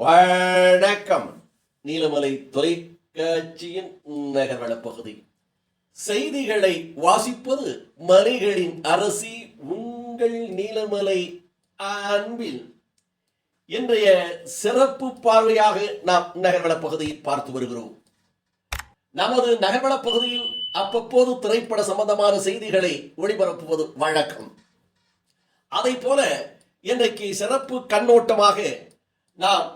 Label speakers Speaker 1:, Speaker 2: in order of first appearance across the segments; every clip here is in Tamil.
Speaker 1: வணக்கம். நீலமலை தொலைக்காட்சியின் நகர்வள பகுதி செய்திகளை வாசிப்பது மலைகளின் அரசி உங்கள் நீலமலை அன்பில். இன்றைய சிறப்பு பார்வையாக நாம் நகர்வள பகுதியில் பார்த்து வருகிறோம். நமது நகர்வள பகுதியில் அவ்வப்போது திரைப்பட சம்பந்தமான செய்திகளை ஒளிபரப்புவது வழக்கம். அதை போல இன்றைக்கு சிறப்பு கண்ணோட்டமாக நாம்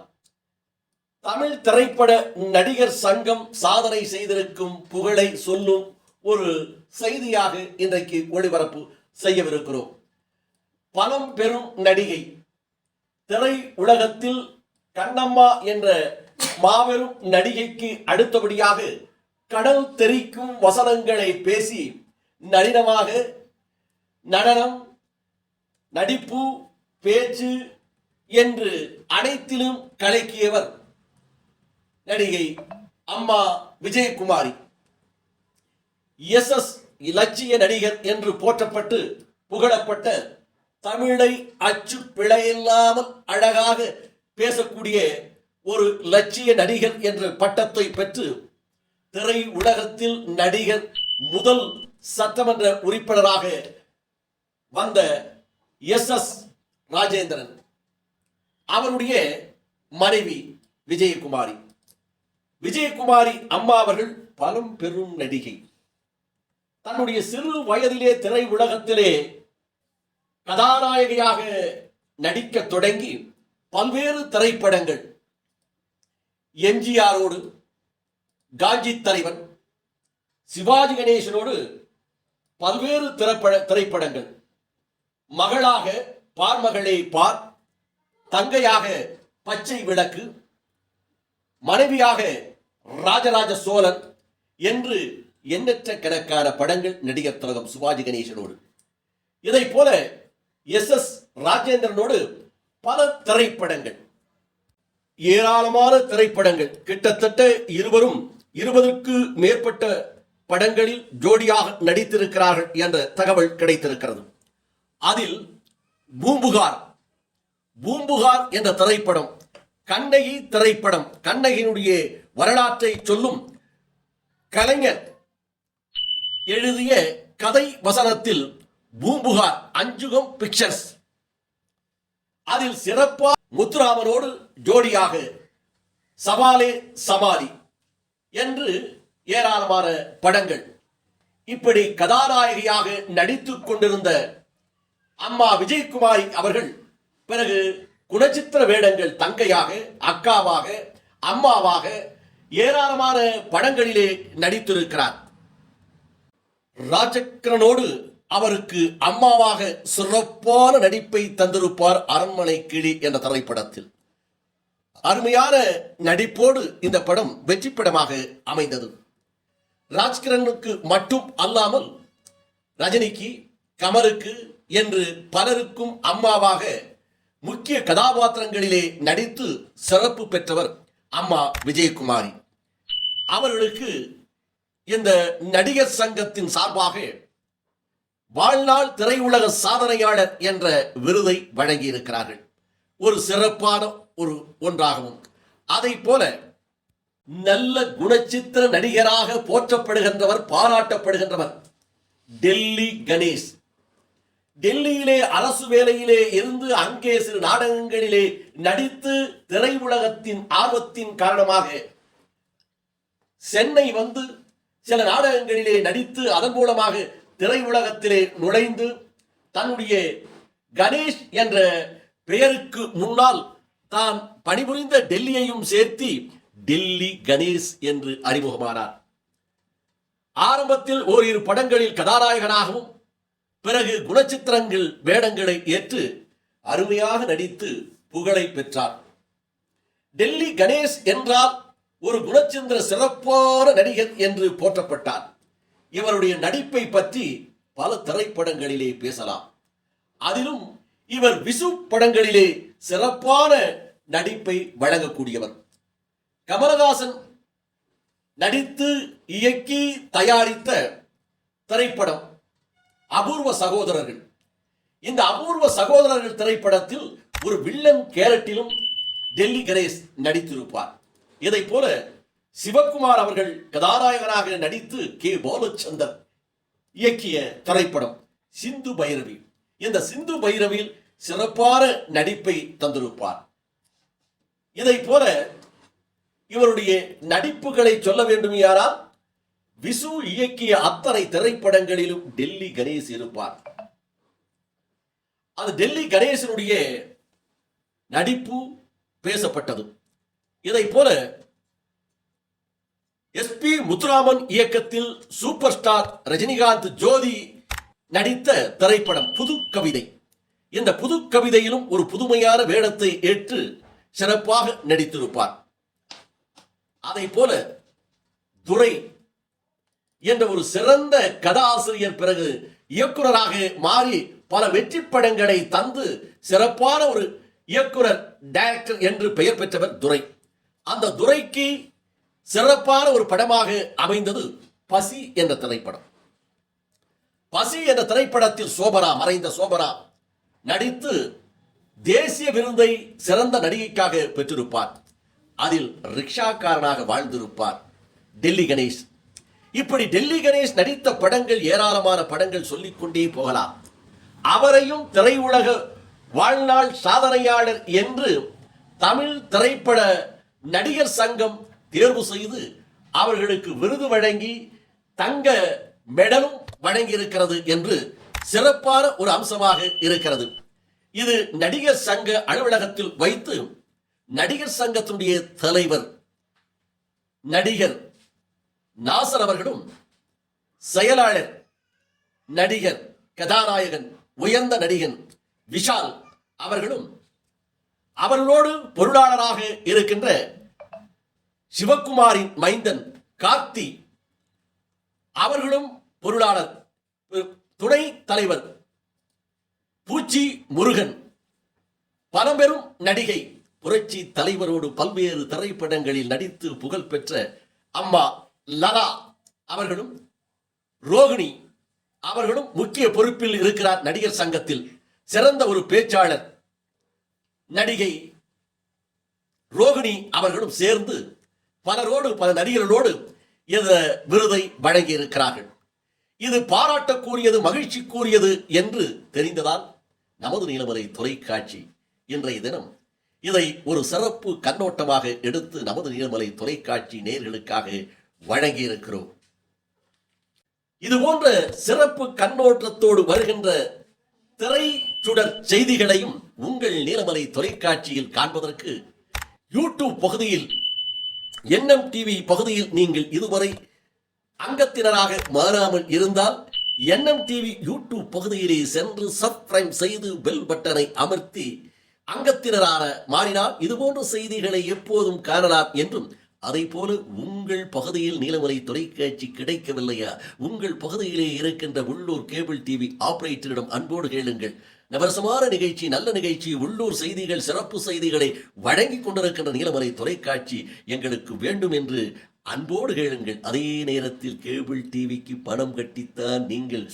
Speaker 1: தமிழ் திரைப்பட நடிகர் சங்கம் சாதனை செய்திருக்கும் புகழை சொல்லும் ஒரு செய்தியாக இன்றைக்கு ஒளிபரப்பு செய்யவிருக்கிறோம். பலம் பெறும் நடிகை, திரை உலகத்தில் கண்ணம்மா என்ற மாபெரும் நடிகைக்கு அடுத்தபடியாக கடல் தெறிக்கும் வசனங்களை பேசி நளினமாக நடனம், நடிப்பு, பேச்சு என்று அனைத்திலும் கலக்கியவர் நடிகை அம்மா விஜயகுமாரி. SS இலட்சிய நடிகர் என்று போற்றப்பட்டு புகழப்பட்ட, தமிழை அச்சு பிழையில்லாமல் அழகாக பேசக்கூடிய ஒரு இலட்சிய நடிகர் என்ற பட்டத்தை பெற்று திரை உலகத்தில் நடிகர் முதல் சட்டமன்ற உறுப்பினராக வந்த SS ராஜேந்திரன், அவருடைய மனைவி விஜயகுமாரி. விஜயகுமாரி அம்மா அவர்கள் பலம் பெறும் நடிகை. தன்னுடைய சிறு வயதிலே திரை உலகத்திலே கதாநாயகியாக நடிக்க தொடங்கி பல்வேறு திரைப்படங்கள், எம்ஜிஆரோடு, காஞ்சி தலைவன், சிவாஜி கணேசனோடு பல்வேறு திரைப்படங்கள், மகளாக பார்மகளே பார், தங்கையாக பச்சை விளக்கு, மனைவியாக ராஜராஜ சோழன் என்று எண்ணற்ற கணக்கான படங்கள் நடிகர் திலகம் சிவாஜி கணேசனோடு. இதை போல SS ராஜேந்திரனோடு பல திரைப்படங்கள், ஏராளமான திரைப்படங்கள், கிட்டத்தட்ட இருவரும் 20க்கு மேற்பட்ட படங்களில் ஜோடியாக நடித்திருக்கிறார்கள் என்ற தகவல் கிடைத்திருக்கிறது. அதில் பூம்புகார் என்ற திரைப்படம் கண்ணகி திரைப்படம், கண்ணகியினுடைய வரலாற்றை சொல்லும் கலைஞர் எழுதிய கதை வசனத்தில் பூம்புகார் அஞ்சுகம் பிக்சர்ஸ், அதில் சிறப்பா முத்துராமனோடு ஜோடியாக சவாலே சமாளி என்று ஏராளமான படங்கள். இப்படி கதாநாயகியாக நடித்துக் கொண்டிருந்த அம்மா விஜயகுமாரி அவர்கள் பிறகு குணச்சித்திர வேடங்கள், தங்கையாக, அக்காவாக, அம்மாவாக ஏராளமான படங்களிலே நடித்திருக்கிறார். ராஜக்கரனோடு அவருக்கு அம்மாவாக சிறப்பான நடிப்பை தந்திருப்பார் அரண்மனை கிளி என்ற திரைப்படத்தில். அருமையான நடிப்போடு இந்த படம் வெற்றி படமாக அமைந்தது. ராஜ்கிரனுக்கு மட்டும் அல்லாமல் ரஜினிக்கு, கமலுக்கு என்று பலருக்கும் அம்மாவாக முக்கிய கதாபாத்திரங்களிலே நடித்து சிறப்பு பெற்றவர் அம்மா விஜயகுமாரி. அவர்களுக்கு இந்த நடிகர் சங்கத்தின் சார்பாக வாழ்நாள் திரையுலக சாதனையாளர் என்ற விருதை வழங்கி இருக்கிறார்கள். ஒரு சிறப்பான ஒன்றாகவும், அதை போல நல்ல குணச்சித்திர நடிகராக போற்றப்படுகின்றவர், பாராட்டப்படுகின்றவர் டெல்லி கணேஷ். டெல்லியிலே அரசு வேலையிலே இருந்து அங்கே சிறு நாடகங்களிலே நடித்து திரை உலகத்தின் ஆர்வத்தின் காரணமாக சென்னை வந்து சில நாடகங்களிலே நடித்து அதன் மூலமாக திரை உலகத்திலே நுழைந்து தன்னுடைய கணேஷ் என்ற பெயருக்கு முன்னால் தான் பணிபுரிந்த டெல்லியையும் சேர்த்து டெல்லி கணேஷ் என்று அறிமுகமானார். ஆரம்பத்தில் ஓரிரு படங்களில் கதாநாயகனாகவும் பிறகு குணச்சித்திரங்கள் வேடங்களை ஏற்று அருமையாக நடித்து புகழை பெற்றார். டெல்லி கணேஷ் என்றால் ஒரு குணச்சித்திர சிறப்பான நடிகர் என்று போற்றப்பட்டார். இவருடைய நடிப்பை பற்றி பல திரைப்படங்களிலே பேசலாம். அதிலும் இவர் விசு படங்களிலே சிறப்பான நடிப்பை வழங்கக்கூடியவர். கமலஹாசன் நடித்து இயக்கி தயாரித்த திரைப்படம் அபூர்வ சகோதரர்கள். இந்த அபூர்வ சகோதரர்கள் திரைப்படத்தில் ஒரு வில்லன் கேரக்டரிலும் டெல்லி கணேஷ் நடித்திருப்பார். இதை போல சிவகுமார் அவர்கள் கதாநாயகனாக நடித்து கே பாலச்சந்தர் இயக்கிய திரைப்படம் சிந்து பைரவி. இந்த சிந்து பைரவியில் சிறப்பான நடிப்பை தந்திருப்பார். இதை போல இவருடைய நடிப்புகளை சொல்ல வேண்டும் யாரால், விசு இயக்கிய அத்தனை திரைப்படங்களிலும் டெல்லி கணேஷ் இருப்பார். அது டெல்லி கணேசனுடைய நடிப்பு பேசப்பட்டது. இதை போல SP முத்துராமன் இயக்கத்தில் சூப்பர் ஸ்டார் ரஜினிகாந்த் ஜோதி நடித்த திரைப்படம் புது கவிதை. இந்த புது கவிதையிலும் ஒரு புதுமையான வேடத்தை ஏற்று சிறப்பாக நடித்திருப்பார். அதை போல துரை என்ற ஒரு சிறந்த கதாசிரியர் பிறகு இயக்குனராக மாறி பல வெற்றி படங்களை தந்து சிறப்பான ஒரு இயக்குனர் டைரக்டர் என்று பெயர் பெற்றவர் துரை. அந்த துரைக்கு சிறப்பான ஒரு படமாக அமைந்தது பசி என்ற திரைப்படம். பசி என்ற திரைப்படத்தில் சோபனா, மறைந்த சோபனா நடித்து தேசிய விருதை சிறந்த நடிகைக்காக பெற்றிருப்பார். அதில் ரிக்ஷாக்காரனாக வாழ்ந்திருப்பார் டெல்லி கணேஷ். இப்படி டெல்லி கணேஷ் நடித்த படங்கள் ஏராளமான படங்கள் சொல்லிக்கொண்டே போகலாம். அவரையும் திரையுலக வாழ்நாள் சாதனையாளர் என்று தமிழ் திரைப்பட நடிகர் சங்கம் தேர்வு செய்து அவர்களுக்கு விருது வழங்கி தங்க மெடலும் வழங்கி இருக்கிறது என்று சிறப்பான ஒரு அம்சமாக இருக்கிறது. இது நடிகர் சங்க அலுவலகத்தில் வைத்து நடிகர் சங்கத்தினுடைய தலைவர் நடிகர் நாசர் அவர்களும், செயலாளர் நடிகர் கதாநாயகன் உயர்ந்த நடிகன் விஷால் அவர்களும், அவர்களோடு பொருளாளராக இருக்கின்ற சிவகுமாரின் மைந்தன் கார்த்தி அவர்களும் பொருளாளர், துணை தலைவர் பூச்சி முருகன், பலம்பெரும் நடிகை புரட்சி தலைவரோடு பல்வேறு திரைப்படங்களில் நடித்து புகழ் பெற்ற அம்மா லதா அவர்களும், ரோகிணி அவர்களும் முக்கிய பொறுப்பில் இருக்கிறார். நடிகர் சங்கத்தில் சிறந்த ஒரு பேச்சாளர் நடிகை ரோகிணி அவர்களும் சேர்ந்து பலரோடு பல நடிகர்களோடு இந்த விருதை வழங்கி இருக்கிறார்கள். இது பாராட்டக்கூடியது, மகிழ்ச்சிக்குரியது என்று தெரிந்ததால் நமது நீலமலை தொலைக்காட்சி இன்றைய தினம் இதை ஒரு சிறப்பு கண்ணோட்டமாக எடுத்து நமது நீலமலை தொலைக்காட்சி நேயர்களுக்காக வழங்கி இருக்கிறோம். இது போன்ற சிறப்பு கண்ணோட்டத்தோடு வருகின்ற திரைச்சுடர் செய்திகளையும் உங்கள் நீலமலை தொலைக்காட்சியில் காண்பதற்கு யூடியூப் பகுதியில் NMTV பகுதியில் நீங்கள் இதுவரை அங்கத்தினராக மாறாமல் இருந்தால் NMTV யூடியூப் பகுதியிலே சென்று சப்ஸ்கிரைப் செய்து பெல் பட்டனை அமர்த்தி அங்கத்தினரான மாறினால் இதுபோன்ற செய்திகளை எப்போதும் காணலாம் என்றும், அதை போல உங்கள் பகுதியில் நீலமலை தொலைக்காட்சி கிடைக்கவில்லையா, உங்கள் பகுதியிலே இருக்கின்ற உள்ளூர் கேபிள் டிவி ஆபரேட்டரிடம் அன்போடு கேளுங்கள். நவரசமான நிகழ்ச்சி, நல்ல நிகழ்ச்சி, உள்ளூர் செய்திகள், சிறப்பு செய்திகளை வழங்கி கொண்டிருக்கின்ற நீலமலை தொலைக்காட்சி எங்களுக்கு வேண்டும் என்று அன்போடு கேளுங்கள். அதே நேரத்தில் கேபிள் டிவிக்கு பணம் கட்டித்தான் நீங்கள்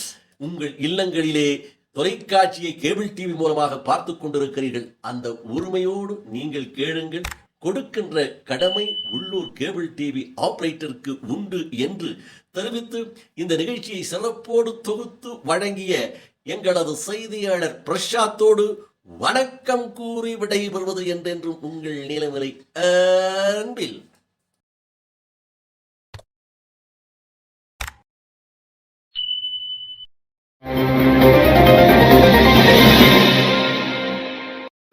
Speaker 1: உங்கள் இல்லங்களிலே தொலைக்காட்சியை கேபிள் டிவி மூலமாக பார்த்து கொண்டிருக்கிறீர்கள். அந்த உரிமையோடு நீங்கள் கேளுங்கள். கொடுக்கின்ற கடமை உள்ளூர் கேபிள் டிவி ஆபரேட்டருக்கு உண்டு என்று தெரிவித்து இந்த நிகழ்ச்சியை சிறப்போடு தொகுத்து வழங்கிய எங்களது செய்தியாளர் பிரசாத்தோடு வணக்கம் கூறி விடைபெறுவது என்றென்றும் உங்கள் நீலமலை அன்பில்